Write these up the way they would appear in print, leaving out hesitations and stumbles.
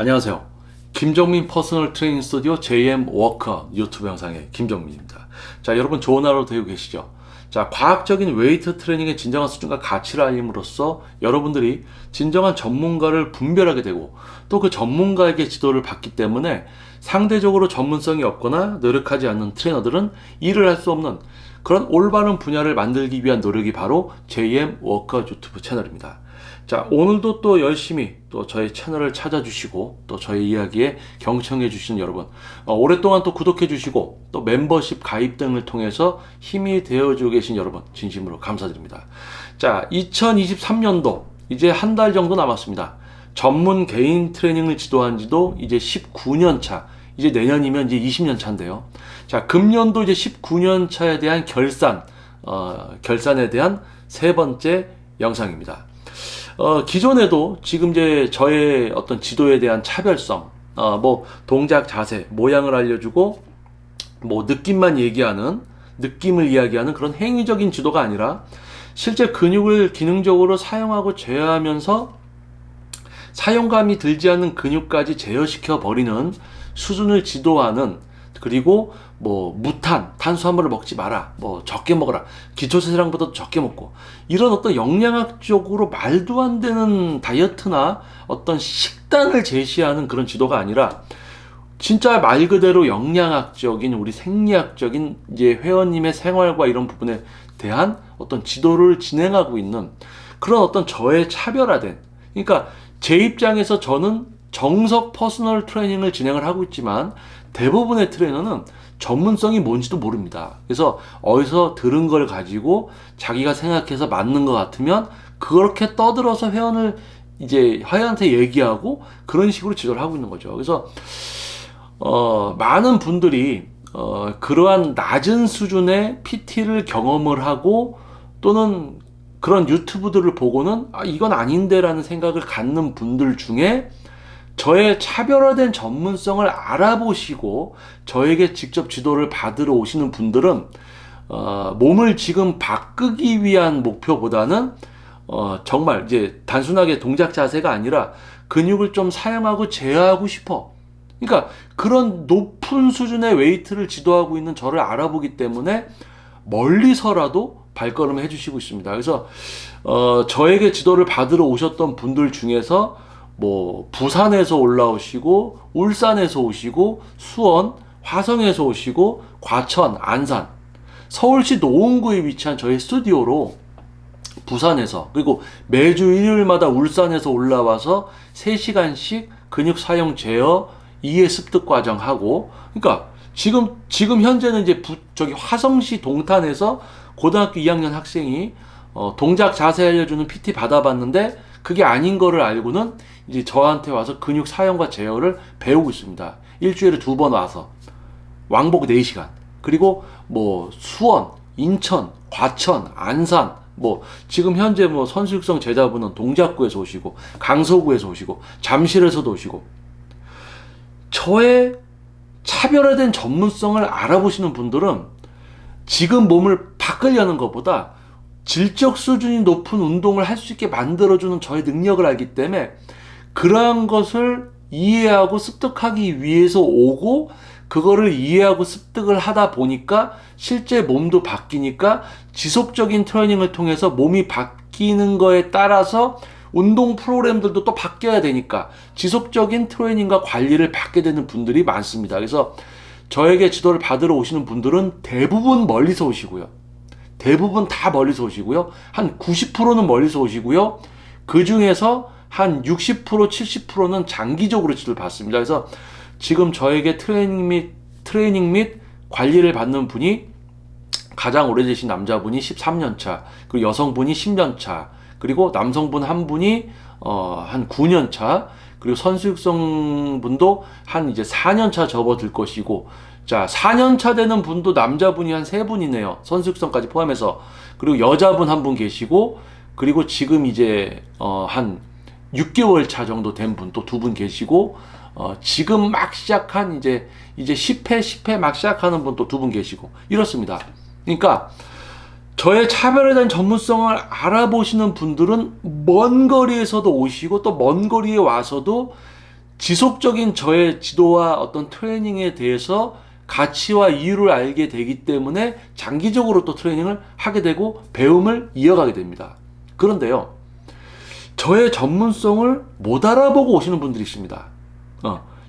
안녕하세요. 김정민 퍼스널 트레이닝 스튜디오 JM 워커 유튜브 영상의 김정민입니다. 자, 여러분 좋은 하루 되고 계시죠? 자, 과학적인 웨이트 트레이닝의 진정한 수준과 가치를 알림으로써 여러분들이 진정한 전문가를 분별하게 되고 또 그 전문가에게 지도를 받기 때문에 상대적으로 전문성이 없거나 노력하지 않는 트레이너들은 일을 할 수 없는 그런 올바른 분야를 만들기 위한 노력이 바로 JM 워커 유튜브 채널입니다. 자, 오늘도 또 열심히 또 저희 채널을 찾아주시고 또 저희 이야기에 경청해 주시는 여러분, 오랫동안 또 구독해 주시고 또 멤버십 가입 등을 통해서 힘이 되어주고 계신 여러분 진심으로 감사드립니다. 자, 2023년도 이제 한 달 정도 남았습니다. 전문 개인 트레이닝을 지도한 지도 이제 19년 차, 이제 내년이면 이제 20년 차인데요. 자, 금년도 이제 19년 차에 대한 결산에 대한 세 번째 영상입니다. 기존에도 지금 이제 저의 어떤 지도에 대한 차별성, 뭐 동작, 자세, 모양을 알려주고 뭐 느낌을 이야기하는 그런 행위적인 지도가 아니라 실제 근육을 기능적으로 사용하고 제어하면서 사용감이 들지 않는 근육까지 제어시켜 버리는 수준을 지도하는, 그리고 뭐 무탄, 탄수화물을 먹지 마라, 뭐 적게 먹어라, 기초체지방보다 적게 먹고, 이런 어떤 영양학적으로 말도 안 되는 다이어트나 어떤 식단을 제시하는 그런 지도가 아니라 진짜 말 그대로 영양학적인, 우리 생리학적인 이제 회원님의 생활과 이런 부분에 대한 어떤 지도를 진행하고 있는 그런 어떤 저의 차별화된, 그러니까 제 입장에서 저는 정석 퍼스널 트레이닝을 진행을 하고 있지만 대부분의 트레이너는 전문성이 뭔지도 모릅니다. 그래서 어디서 들은 걸 가지고 자기가 생각해서 맞는 것 같으면 그렇게 떠들어서 회원한테 얘기하고 그런 식으로 지도를 하고 있는 거죠. 그래서 많은 분들이 그러한 낮은 수준의 PT를 경험을 하고 또는 그런 유튜브들을 보고는 이건 아닌데라는 생각을 갖는 분들 중에 저의 차별화된 전문성을 알아보시고 저에게 직접 지도를 받으러 오시는 분들은 몸을 지금 바꾸기 위한 목표보다는 정말 이제 단순하게 동작 자세가 아니라 근육을 좀 사용하고 제어하고 싶어. 그러니까 그런 높은 수준의 웨이트를 지도하고 있는 저를 알아보기 때문에 멀리서라도 발걸음을 해주시고 있습니다. 그래서 저에게 지도를 받으러 오셨던 분들 중에서 뭐 부산에서 올라오시고 울산에서 오시고 수원, 화성에서 오시고 과천, 안산, 서울시 노원구에 위치한 저희 스튜디오로 부산에서, 그리고 매주 일요일마다 울산에서 올라와서 3시간씩 근육 사용 제어 2회 습득 과정 하고, 그러니까 지금 현재는 이제 저기 화성시 동탄에서 고등학교 2학년 학생이 동작 자세 알려주는 PT 받아봤는데 그게 아닌 거를 알고는 이제 저한테 와서 근육 사용과 제어를 배우고 있습니다. 일주일에 2번 와서 왕복 4시간. 그리고 뭐 수원, 인천, 과천, 안산, 뭐 지금 현재 뭐 선수 육성 제자분은 동작구에서 오시고 강서구에서 오시고 잠실에서도 오시고, 저의 차별화된 전문성을 알아보시는 분들은 지금 몸을 바꾸려는 것보다 질적 수준이 높은 운동을 할 수 있게 만들어주는 저의 능력을 알기 때문에 그러한 것을 이해하고 습득하기 위해서 오고, 그거를 이해하고 습득을 하다 보니까 실제 몸도 바뀌니까 지속적인 트레이닝을 통해서 몸이 바뀌는 거에 따라서 운동 프로그램들도 또 바뀌어야 되니까 지속적인 트레이닝과 관리를 받게 되는 분들이 많습니다. 그래서 저에게 지도를 받으러 오시는 분들은 대부분 멀리서 오시고요. 대부분 다 멀리서 오시고요. 한 90%는 멀리서 오시고요. 그 중에서 한 60%, 70%는 장기적으로 지도를 받습니다. 그래서 지금 저에게 트레이닝 및 관리를 받는 분이 가장 오래되신 남자분이 13년 차, 그리고 여성분이 10년 차, 그리고 남성분 한 분이 한 9년 차, 그리고 선수 육성 분도 한 이제 4년 차 접어들 것이고, 자, 4년 차 되는 분도 남자분이 한 3분이네요. 선수 육성까지 포함해서. 그리고 여자분 한 분 계시고, 그리고 지금 이제 한 6개월 차 정도 된 분 또 2분 계시고, 지금 막 시작한 이제 10회 막 시작하는 분 또 2분 계시고, 이렇습니다. 그러니까 저의 차별에 대한 전문성을 알아보시는 분들은 먼 거리에서도 오시고 또 먼 거리에 와서도 지속적인 저의 지도와 어떤 트레이닝에 대해서 가치와 이유를 알게 되기 때문에 장기적으로 또 트레이닝을 하게 되고 배움을 이어가게 됩니다. 그런데요, 저의 전문성을 못 알아보고 오시는 분들이 있습니다.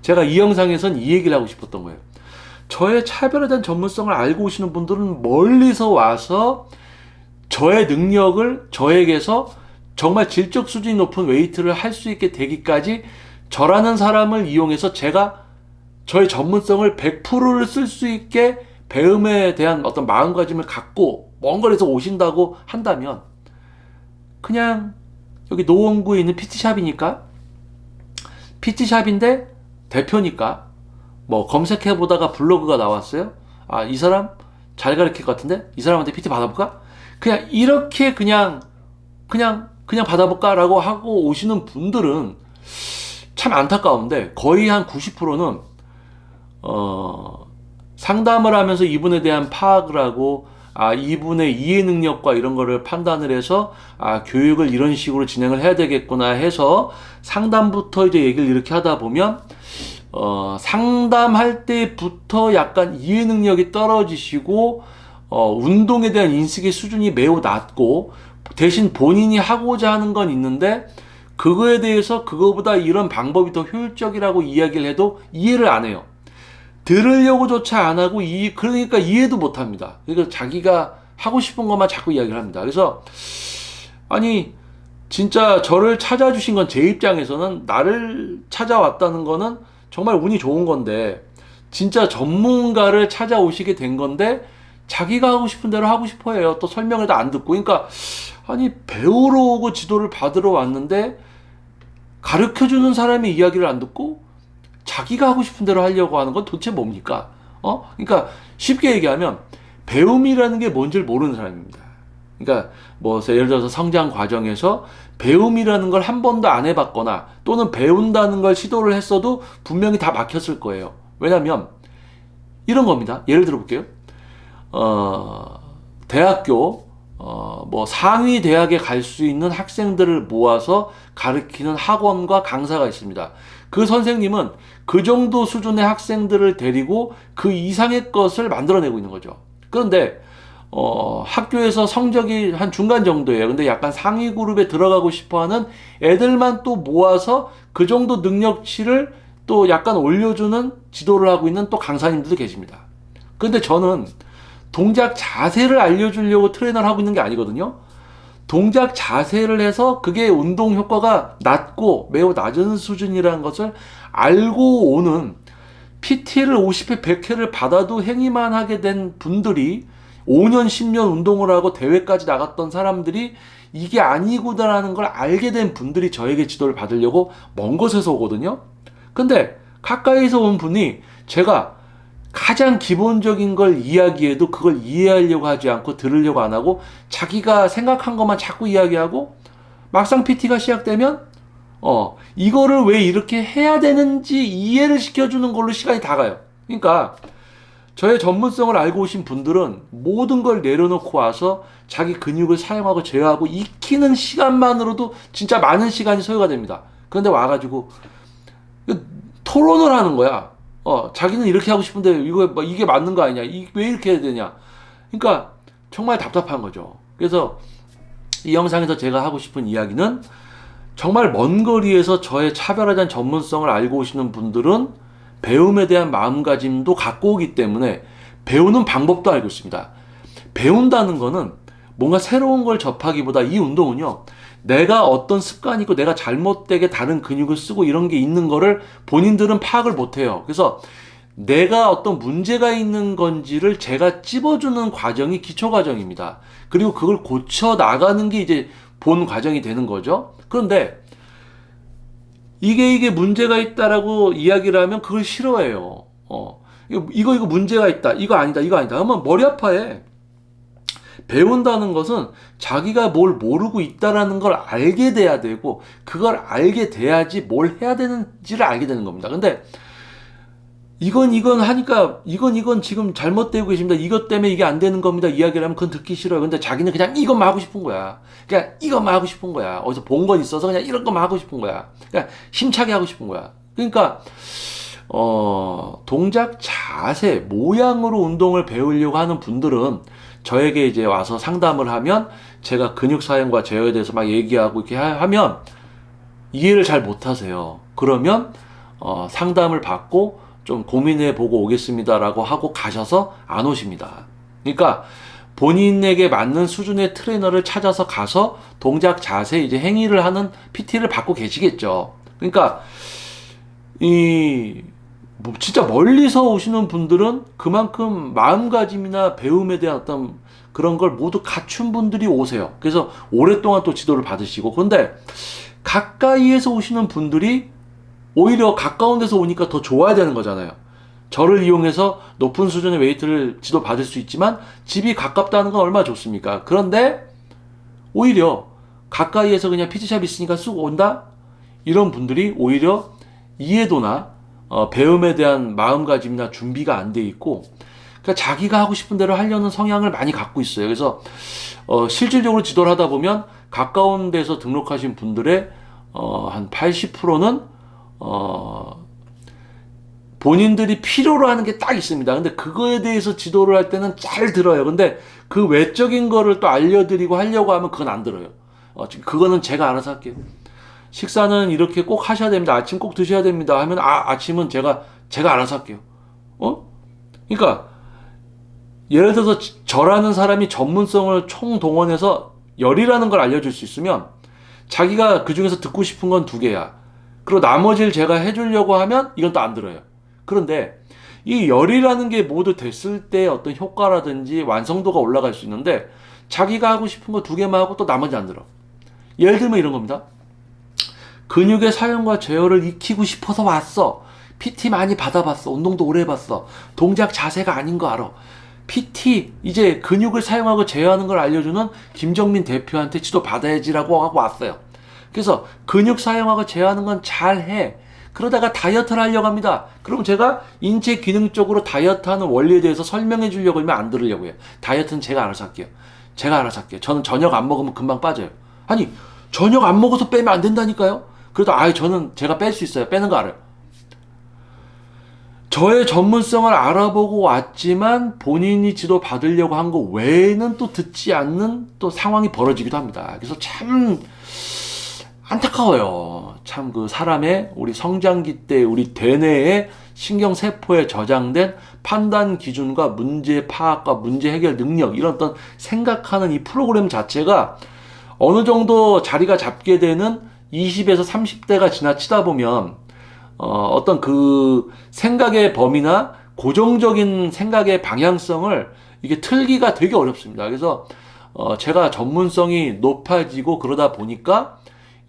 제가 이 영상에선 이 얘기를 하고 싶었던 거예요. 저의 차별에 대한 전문성을 알고 오시는 분들은 멀리서 와서 저의 능력을 저에게서 정말 질적 수준이 높은 웨이트를 할 수 있게 되기까지 저라는 사람을 이용해서 제가 저의 전문성을 100%를 쓸 수 있게 배움에 대한 어떤 마음가짐을 갖고 먼 거리에서 오신다고 한다면 그냥 여기 노원구에 있는 PT샵이니까 PT샵인데 대표니까 뭐 검색해보다가 블로그가 나왔어요. 아, 이 사람 잘 가르칠 것 같은데 이 사람한테 PT 받아볼까? 그냥 이렇게 그냥 받아볼까? 라고 하고 오시는 분들은 참 안타까운데 거의 한 90%는 상담을 하면서 이분에 대한 파악을 하고 이분의 이해 능력과 이런 거를 판단을 해서 교육을 이런 식으로 진행을 해야 되겠구나 해서 상담부터 이제 얘기를 이렇게 하다 보면 상담할 때부터 약간 이해 능력이 떨어지시고 운동에 대한 인식의 수준이 매우 낮고 대신 본인이 하고자 하는 건 있는데 그거에 대해서 그거보다 이런 방법이 더 효율적이라고 이야기를 해도 이해를 안 해요. 들으려고조차 안 하고 그러니까 이해도 못 합니다. 그러니까 자기가 하고 싶은 것만 자꾸 이야기를 합니다. 그래서 아니 진짜 저를 찾아주신 건 제 입장에서는 나를 찾아왔다는 거는 정말 운이 좋은 건데 진짜 전문가를 찾아오시게 된 건데 자기가 하고 싶은 대로 하고 싶어 해요. 또 설명을 다 안 듣고. 그러니까 아니 배우러 오고 지도를 받으러 왔는데 가르쳐주는 사람의 이야기를 안 듣고 자기가 하고 싶은 대로 하려고 하는 건 도대체 뭡니까? 그러니까 쉽게 얘기하면 배움이라는 게 뭔지를 모르는 사람입니다. 그러니까 뭐 예를 들어서 성장 과정에서 배움이라는 걸 한 번도 안 해봤거나 또는 배운다는 걸 시도를 했어도 분명히 다 막혔을 거예요. 왜냐면 이런 겁니다. 예를 들어 볼게요. 대학교 뭐 상위 대학에 갈 수 있는 학생들을 모아서 가르치는 학원과 강사가 있습니다. 그 선생님은 그 정도 수준의 학생들을 데리고 그 이상의 것을 만들어내고 있는 거죠. 그런데 학교에서 성적이 한 중간 정도예요. 근데 약간 상위 그룹에 들어가고 싶어하는 애들만 또 모아서 그 정도 능력치를 또 약간 올려주는 지도를 하고 있는 또 강사님들도 계십니다. 그런데 저는 동작 자세를 알려주려고 트레이너를 하고 있는 게 아니거든요. 동작 자세를 해서 그게 운동 효과가 낮고 매우 낮은 수준이라는 것을 알고 오는 PT를 50회, 100회를 받아도 행위만 하게 된 분들이 5년, 10년 운동을 하고 대회까지 나갔던 사람들이 이게 아니구나라는 걸 알게 된 분들이 저에게 지도를 받으려고 먼 곳에서 오거든요. 근데 가까이서 온 분이 제가 가장 기본적인 걸 이야기해도 그걸 이해하려고 하지 않고 들으려고 안 하고 자기가 생각한 것만 자꾸 이야기하고 막상 PT가 시작되면 이거를 왜 이렇게 해야 되는지 이해를 시켜주는 걸로 시간이 다 가요. 그러니까 저의 전문성을 알고 오신 분들은 모든 걸 내려놓고 와서 자기 근육을 사용하고 제어하고 익히는 시간만으로도 진짜 많은 시간이 소요가 됩니다. 그런데 와가지고 토론을 하는 거야. 자기는 이렇게 하고 싶은데 이게 맞는 거 아니냐? 왜 이렇게 해야 되냐? 그러니까 정말 답답한 거죠. 그래서 이 영상에서 제가 하고 싶은 이야기는 정말 먼 거리에서 저의 차별화된 전문성을 알고 오시는 분들은 배움에 대한 마음가짐도 갖고 오기 때문에 배우는 방법도 알고 있습니다. 배운다는 거는 뭔가 새로운 걸 접하기보다 이 운동은요, 내가 어떤 습관이 있고 내가 잘못되게 다른 근육을 쓰고 이런 게 있는 거를 본인들은 파악을 못 해요. 그래서 내가 어떤 문제가 있는 건지를 제가 찝어주는 과정이 기초 과정입니다. 그리고 그걸 고쳐 나가는 게 이제 본 과정이 되는 거죠. 그런데 이게 문제가 있다라고 이야기를 하면 그걸 싫어해요. 이거 문제가 있다. 이거 아니다. 하면 머리 아파해. 배운다는 것은 자기가 뭘 모르고 있다라는 걸 알게 돼야 되고 그걸 알게 돼야지 뭘 해야 되는지를 알게 되는 겁니다. 근데 이건 하니까 이건 지금 잘못되고 계십니다. 이것 때문에 이게 안 되는 겁니다. 이야기를 하면 그건 듣기 싫어요. 근데 자기는 그냥 이것만 하고 싶은 거야. 그냥 이것만 하고 싶은 거야. 어디서 본 건 있어서 그냥 이런 것만 하고 싶은 거야. 그냥 힘차게 하고 싶은 거야. 그러니까 동작 자세, 모양으로 운동을 배우려고 하는 분들은 저에게 이제 와서 상담을 하면 제가 근육 사용과 제어에 대해서 막 얘기하고 이렇게 하면 이해를 잘 못하세요. 그러면 상담을 받고 좀 고민해 보고 오겠습니다라고 하고 가셔서 안 오십니다. 그러니까 본인에게 맞는 수준의 트레이너를 찾아서 가서 동작 자세 이제 행위를 하는 PT를 받고 계시겠죠. 그러니까 뭐 진짜 멀리서 오시는 분들은 그만큼 마음가짐이나 배움에 대한 어떤 그런 걸 모두 갖춘 분들이 오세요. 그래서 오랫동안 또 지도를 받으시고. 그런데 가까이에서 오시는 분들이 오히려 가까운 데서 오니까 더 좋아야 되는 거잖아요. 저를 이용해서 높은 수준의 웨이트를 지도 받을 수 있지만 집이 가깝다는 건 얼마나 좋습니까? 그런데 오히려 가까이에서 그냥 PT샵 있으니까 쑥 온다? 이런 분들이 오히려 이해도나 배움에 대한 마음가짐이나 준비가 안 돼 있고, 그러니까 자기가 하고 싶은 대로 하려는 성향을 많이 갖고 있어요. 그래서 실질적으로 지도를 하다 보면 가까운 데서 등록하신 분들의 한 80%는 본인들이 필요로 하는 게 딱 있습니다. 근데 그거에 대해서 지도를 할 때는 잘 들어요. 근데 그 외적인 거를 또 알려드리고 하려고 하면 그건 안 들어요. 그거는 제가 알아서 할게요. 식사는 이렇게 꼭 하셔야 됩니다. 아침 꼭 드셔야 됩니다. 하면 아침은 제가 알아서 할게요. 그러니까 예를 들어서 저라는 사람이 전문성을 총동원해서 열이라는 걸 알려줄 수 있으면 자기가 그 중에서 듣고 싶은 건 2개야. 그리고 나머지를 제가 해주려고 하면 이건 또 안 들어요. 그런데 이 열이라는 게 모두 됐을 때 어떤 효과라든지 완성도가 올라갈 수 있는데 자기가 하고 싶은 거 2개만 하고 또 나머지 안 들어. 예를 들면 이런 겁니다. 근육의 사용과 제어를 익히고 싶어서 왔어. PT 많이 받아봤어. 운동도 오래 해봤어. 동작 자세가 아닌 거 알아. PT 이제 근육을 사용하고 제어하는 걸 알려주는 김정민 대표한테 지도 받아야지라고 하고 왔어요. 그래서 근육 사용하고 제어하는 건 잘해. 그러다가 다이어트를 하려고 합니다. 그럼 제가 인체 기능적으로 다이어트하는 원리에 대해서 설명해 주려고 하면 안 들으려고 해요. 다이어트는 제가 알아서 할게요. 저는 저녁 안 먹으면 금방 빠져요. 아니 저녁 안 먹어서 빼면 안 된다니까요. 그래도 저는 제가 뺄 수 있어요. 빼는 거 알아요. 저의 전문성을 알아보고 왔지만 본인이 지도 받으려고 한 거 외에는 또 듣지 않는 또 상황이 벌어지기도 합니다. 그래서 참 안타까워요. 참 그 사람의 우리 성장기 때 우리 대뇌의 신경세포에 저장된 판단 기준과 문제 파악과 문제 해결 능력, 이런 어떤 생각하는 이 프로그램 자체가 어느 정도 자리가 잡게 되는 20에서 30대가 지나치다 보면 어떤 그 생각의 범위나 고정적인 생각의 방향성을 이게 틀기가 되게 어렵습니다. 그래서 제가 전문성이 높아지고 그러다 보니까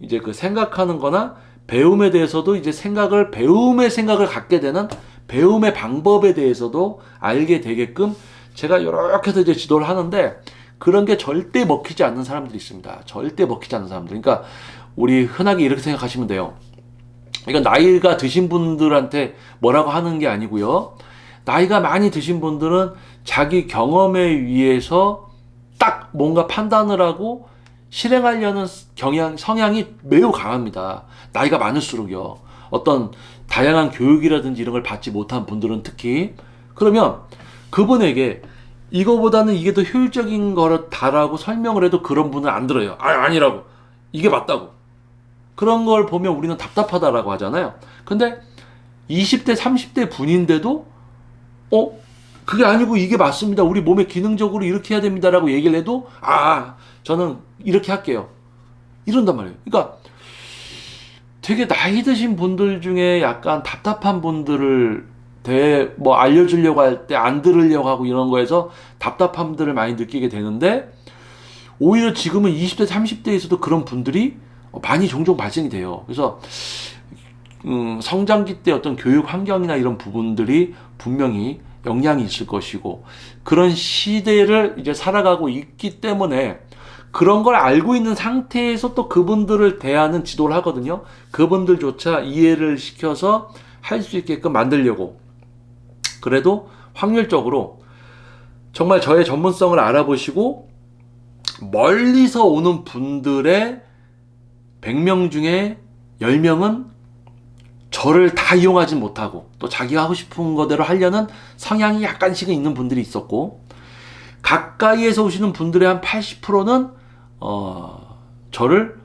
이제 그 생각하는 거나 배움에 대해서도 이제 배움의 생각을 갖게 되는 배움의 방법에 대해서도 알게 되게끔 제가 이렇게 해서 이제 지도를 하는데, 그런 게 절대 먹히지 않는 사람들이 있습니다. 절대 먹히지 않는 사람들. 그러니까 우리 흔하게 이렇게 생각하시면 돼요. 이건 나이가 드신 분들한테 뭐라고 하는 게 아니고요. 나이가 많이 드신 분들은 자기 경험에 의해서 딱 뭔가 판단을 하고 실행하려는 성향이 매우 강합니다. 나이가 많을수록요. 어떤 다양한 교육이라든지 이런 걸 받지 못한 분들은 특히. 그러면 그분에게 이거보다는 이게 더 효율적인 거다라고 설명을 해도 그런 분은 안 들어요. 아니라고. 이게 맞다고. 그런 걸 보면 우리는 답답하다라고 하잖아요. 근데 20대, 30대 분인데도 그게 아니고 이게 맞습니다. 우리 몸에 기능적으로 이렇게 해야 됩니다라고 얘기를 해도 저는 이렇게 할게요. 이런단 말이에요. 그러니까 되게 나이 드신 분들 중에 약간 답답한 분들을 알려주려고 할 때 안 들으려고 하고 이런 거에서 답답함들을 많이 느끼게 되는데, 오히려 지금은 20대, 30대에서도 그런 분들이 많이 종종 발생이 돼요. 그래서 성장기 때 어떤 교육 환경이나 이런 부분들이 분명히 영향이 있을 것이고, 그런 시대를 이제 살아가고 있기 때문에 그런 걸 알고 있는 상태에서 또 그분들을 대하는 지도를 하거든요. 그분들조차 이해를 시켜서 할 수 있게끔 만들려고. 그래도 확률적으로 정말 저의 전문성을 알아보시고 멀리서 오는 분들의 100명 중에 10명은 저를 다 이용하지 못하고 또 자기가 하고 싶은 거대로 하려는 성향이 약간씩은 있는 분들이 있었고, 가까이에서 오시는 분들의 한 80%는 저를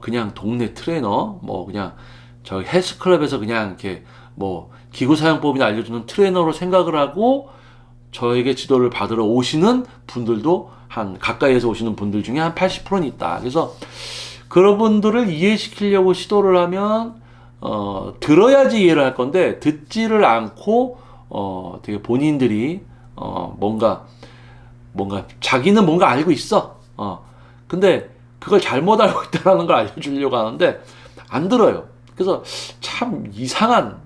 그냥 동네 트레이너, 뭐 그냥 저 헬스클럽에서 그냥 이렇게 뭐 기구 사용법이나 알려주는 트레이너로 생각을 하고 저에게 지도를 받으러 오시는 분들도 한 가까이에서 오시는 분들 중에 한 80%는 있다. 그래서 그런 분들을 이해시키려고 시도를 하면 들어야지 이해를 할 건데, 듣지를 않고 되게 본인들이 뭔가 자기는 뭔가 알고 있어. 근데 그걸 잘못 알고 있다는 걸 알려주려고 하는데 안 들어요. 그래서 참 이상한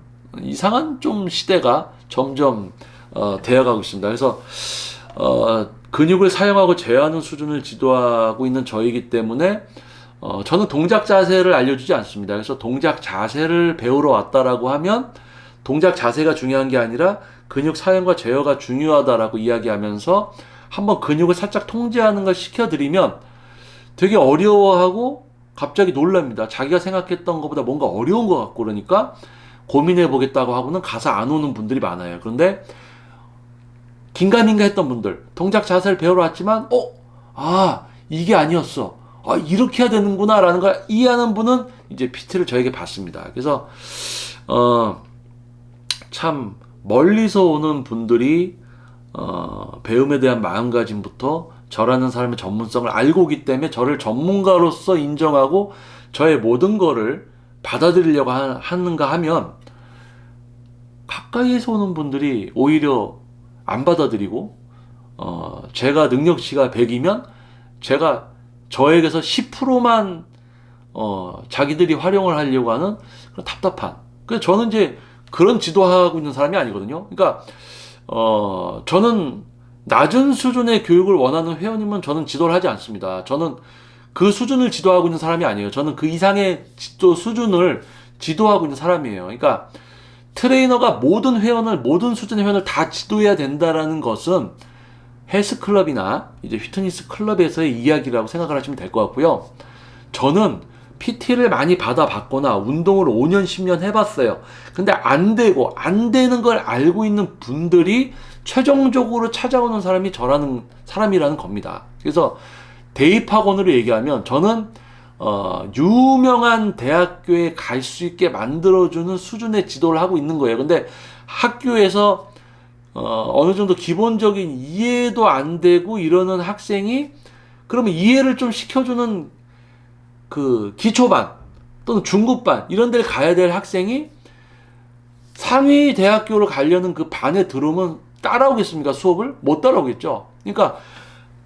좀 시대가 점점 되어가고 있습니다. 그래서 근육을 사용하고 제어하는 수준을 지도하고 있는 저이기 때문에 저는 동작 자세를 알려주지 않습니다. 그래서 동작 자세를 배우러 왔다라고 하면 동작 자세가 중요한 게 아니라 근육 사용과 제어가 중요하다라고 이야기하면서 한번 근육을 살짝 통제하는 걸 시켜드리면 되게 어려워하고 갑자기 놀랍니다. 자기가 생각했던 것보다 뭔가 어려운 것 같고, 그러니까 고민해 보겠다고 하고는 가서 안 오는 분들이 많아요. 그런데 긴가민가 했던 분들, 동작 자세를 배우러 왔지만 이게 아니었어, 이렇게 해야 되는구나 라는 걸 이해하는 분은 이제 PT를 저에게 받습니다. 그래서 참 멀리서 오는 분들이 배움에 대한 마음가짐부터 저라는 사람의 전문성을 알고 오기 때문에 저를 전문가로서 인정하고 저의 모든 거를 받아들이려고 하는가 하면, 가까이에서 오는 분들이 오히려 안 받아들이고, 제가 능력치가 100이면 제가 저에게서 10%만 자기들이 활용을 하려고 하는 그런 답답한. 그래서 저는 이제 그런 지도하고 있는 사람이 아니거든요. 그러니까 저는 낮은 수준의 교육을 원하는 회원님은 저는 지도를 하지 않습니다. 저는 그 수준을 지도하고 있는 사람이 아니에요. 저는 그 이상의 지도 수준을 지도하고 있는 사람이에요. 그러니까 트레이너가 모든 수준의 회원을 다 지도해야 된다라는 것은 헬스클럽이나 이제 피트니스 클럽에서의 이야기라고 생각을 하시면 될 것 같고요. 저는 PT를 많이 받아봤거나 운동을 5년, 10년 해봤어요. 근데 안 되는 걸 알고 있는 분들이 최종적으로 찾아오는 사람이 저라는 사람이라는 겁니다. 그래서 대입학원으로 얘기하면 저는 유명한 대학교에 갈 수 있게 만들어주는 수준의 지도를 하고 있는 거예요. 근데 학교에서 어느 정도 기본적인 이해도 안 되고 이러는 학생이, 그러면 이해를 좀 시켜주는 그 기초반 또는 중급반 이런 데를 가야 될 학생이 상위 대학교로 가려는 그 반에 들어오면 따라오겠습니까? 수업을? 못 따라오겠죠. 그러니까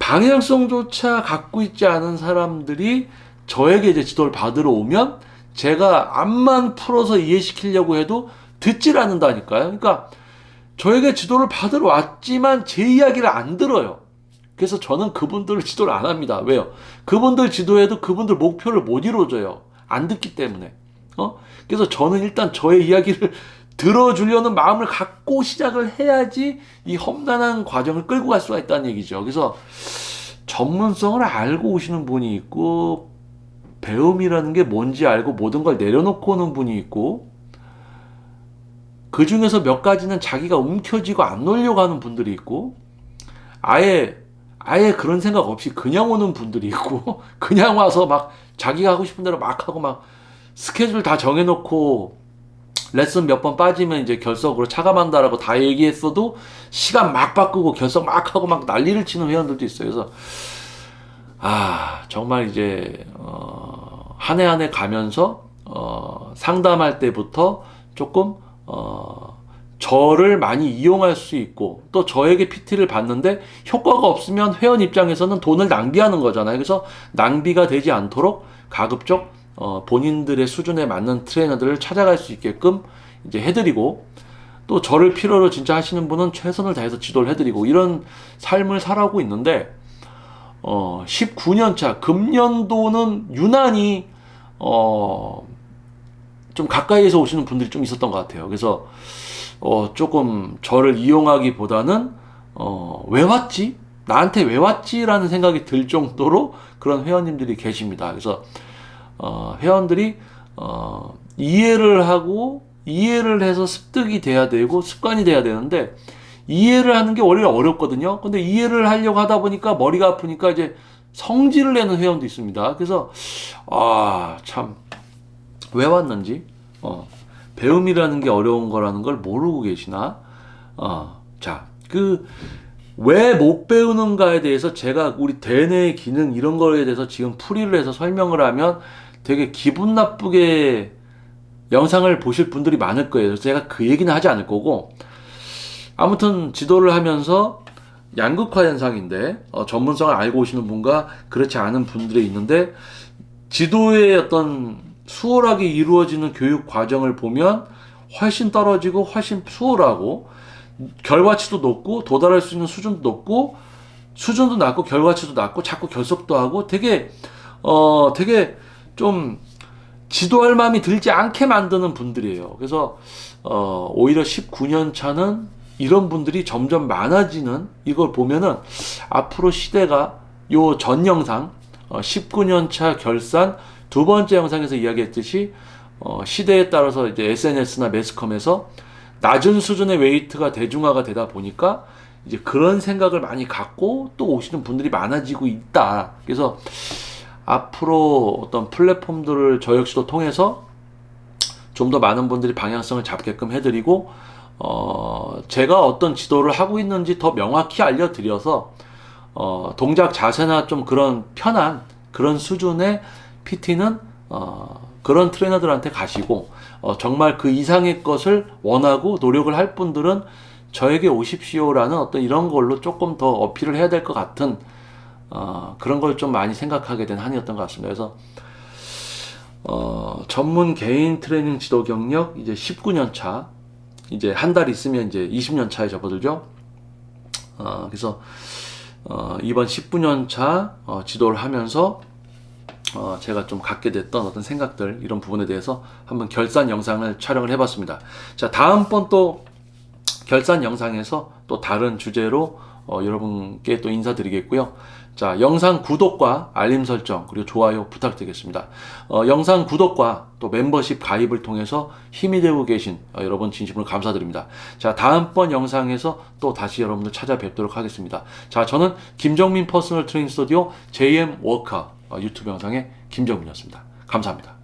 방향성조차 갖고 있지 않은 사람들이 저에게 이제 지도를 받으러 오면 제가 앞만 풀어서 이해시키려고 해도 듣질 않는다니까요. 그러니까 저에게 지도를 받으러 왔지만 제 이야기를 안 들어요. 그래서 저는 그분들을 지도를 안 합니다. 왜요? 그분들 지도해도 그분들 목표를 못 이루어줘요. 안 듣기 때문에. 그래서 저는 일단 저의 이야기를 들어주려는 마음을 갖고 시작을 해야지 이 험난한 과정을 끌고 갈 수가 있다는 얘기죠. 그래서 전문성을 알고 오시는 분이 있고, 배움이라는 게 뭔지 알고 모든 걸 내려놓고 오는 분이 있고, 그 중에서 몇 가지는 자기가 움켜쥐고 안 놀려고 하는 분들이 있고, 아예 그런 생각 없이 그냥 오는 분들이 있고, 그냥 와서 막 자기가 하고 싶은 대로 막 하고 막 스케줄 다 정해놓고 레슨 몇 번 빠지면 이제 결석으로 차감한다라고 다 얘기했어도 시간 막 바꾸고 결석 막 하고 막 난리를 치는 회원들도 있어요. 그래서 정말 이제 한 해 한 해 가면서 상담할 때부터 조금 저를 많이 이용할 수 있고, 또 저에게 PT를 받는데 효과가 없으면 회원 입장에서는 돈을 낭비하는 거잖아요. 그래서 낭비가 되지 않도록 가급적 본인들의 수준에 맞는 트레이너들을 찾아갈 수 있게끔 이제 해드리고, 또 저를 필요로 진짜 하시는 분은 최선을 다해서 지도를 해드리고, 이런 삶을 살아오고 있는데 19년 차 금년도는 유난히 좀 가까이에서 오시는 분들이 좀 있었던 것 같아요. 그래서 조금 저를 이용하기보다는 왜 왔지? 나한테 왜 왔지? 라는 생각이 들 정도로 그런 회원님들이 계십니다. 그래서 회원들이 이해를 하고 이해를 해서 습득이 돼야 되고 습관이 돼야 되는데 이해를 하는 게 원래 어렵거든요. 근데 이해를 하려고 하다 보니까 머리가 아프니까 이제 성질을 내는 회원도 있습니다. 그래서 참 왜 왔는지 배움이라는 게 어려운 거라는 걸 모르고 계시나? 자, 왜 못 배우는가에 대해서 제가 우리 대뇌의 기능 이런 거에 대해서 지금 풀이를 해서 설명을 하면 되게 기분 나쁘게 영상을 보실 분들이 많을 거예요. 그래서 제가 그 얘기는 하지 않을 거고, 아무튼 지도를 하면서 양극화 현상인데 전문성을 알고 오시는 분과 그렇지 않은 분들이 있는데, 지도의 어떤 수월하게 이루어지는 교육 과정을 보면 훨씬 떨어지고 훨씬 수월하고 결과치도 높고 도달할 수 있는 수준도 높고 수준도 낮고 결과치도 낮고 자꾸 결석도 하고 되게 좀 지도할 마음이 들지 않게 만드는 분들이에요. 그래서 오히려 19년 차는 이런 분들이 점점 많아지는, 이걸 보면은 앞으로 시대가 요 전 영상 19년 차 결산 두 번째 영상에서 이야기했듯이 시대에 따라서 이제 SNS나 매스컴에서 낮은 수준의 웨이트가 대중화가 되다 보니까 이제 그런 생각을 많이 갖고 또 오시는 분들이 많아지고 있다. 그래서 앞으로 어떤 플랫폼들을 저 역시도 통해서 좀 더 많은 분들이 방향성을 잡게끔 해드리고 제가 어떤 지도를 하고 있는지 더 명확히 알려드려서 동작 자세나 좀 그런 편한 그런 수준의 PT는 그런 트레이너들한테 가시고 정말 그 이상의 것을 원하고 노력을 할 분들은 저에게 오십시오라는 어떤 이런 걸로 조금 더 어필을 해야 될 것 같은 그런 걸 좀 많이 생각하게 된 한 해였던 것 같습니다. 그래서 전문 개인 트레이닝 지도 경력 이제 19년 차, 이제 한 달 있으면 이제 20년 차에 접어들죠. 그래서 이번 19년 차 지도를 하면서 제가 좀 갖게 됐던 어떤 생각들, 이런 부분에 대해서 한번 결산 영상을 촬영을 해봤습니다. 자, 다음번 또 결산 영상에서 또 다른 주제로 여러분께 또 인사드리겠고요. 자, 영상 구독과 알림 설정 그리고 좋아요 부탁드리겠습니다. 영상 구독과 또 멤버십 가입을 통해서 힘이 되고 계신 여러분 진심으로 감사드립니다. 자, 다음번 영상에서 또 다시 여러분들 찾아뵙도록 하겠습니다. 자, 저는 김정민 퍼스널 트레이닝 스튜디오 JM 워커 유튜브 영상의 김정민이었습니다. 감사합니다.